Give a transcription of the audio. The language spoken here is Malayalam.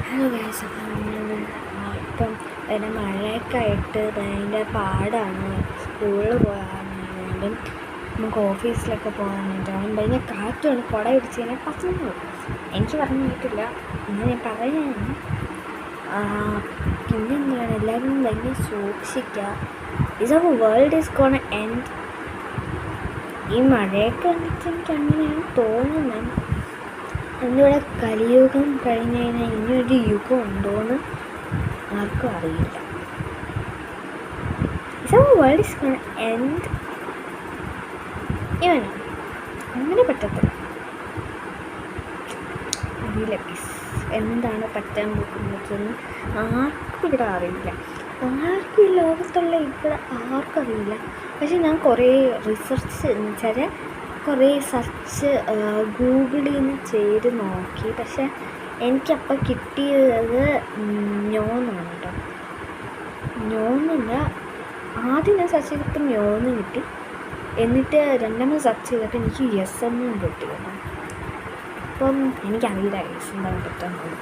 ഹലോ ഗൈസ്, അപ്പം ഇപ്പം പിന്നെ മഴയൊക്കെ ആയിട്ട് ഭയങ്കര പാടാണ്. സ്കൂളിൽ പോകാനാണെങ്കിലും നമുക്ക് ഓഫീസിലൊക്കെ പോകാനായിട്ടാണ് ഭയങ്കര കാറ്റുമാണ്. കുട പിടിച്ച് കഴിഞ്ഞാൽ പറ്റുന്നു. എനിക്ക് പറഞ്ഞു കേട്ടില്ല, ഇന്ന് ഞാൻ പറയുകയാണ്. പിന്നെന്താണ്, എല്ലാവരും ഭയങ്കര സൂക്ഷിക്കുക. Is world is gonna end. ഈ മഴയൊക്കെ കണ്ടിട്ട് എനിക്ക് അങ്ങനെയാണ് തോന്നുന്നത്. എന്നിവിടെ കലിയുഗം കഴിഞ്ഞ് കഴിഞ്ഞാൽ ഇനിയൊരു യുഗം ഉണ്ടോയെന്ന് ആർക്കും അറിയില്ല. World is gonna end. ഇവനോ അങ്ങനെ പറ്റത്തില്ല, അറിയില്ല പ്ലീസ്. എന്താണ് പറ്റാൻ പോകുന്നതെന്ന് ആർക്കും ഇവിടെ അറിയില്ല. ആർക്കും ഈ ലോകത്തുള്ള ഇവിടെ ആർക്കും അറിയില്ല. പക്ഷെ ഞാൻ കുറേ റിസർച്ച് എന്ന് വെച്ചാൽ കുറേ സെർച്ച് ഗൂഗിളിൽ നിന്ന് ചെയ്ത് നോക്കി. പക്ഷെ എനിക്കപ്പോൾ കിട്ടിയത് നോന്നാണ് കേട്ടോ. നോന്നല്ല, ആദ്യം ഞാൻ സെർച്ച് ചെയ്തപ്പോൾ നോന്ന് കിട്ടി. എന്നിട്ട് രണ്ടാമത് സെർച്ച് ചെയ്തപ്പോൾ എനിക്ക് യെസ് എന്നും കിട്ടി കേട്ടോ. അപ്പം എനിക്കറിയില്ല യെസ് എന്താണ് പറ്റുന്നത്.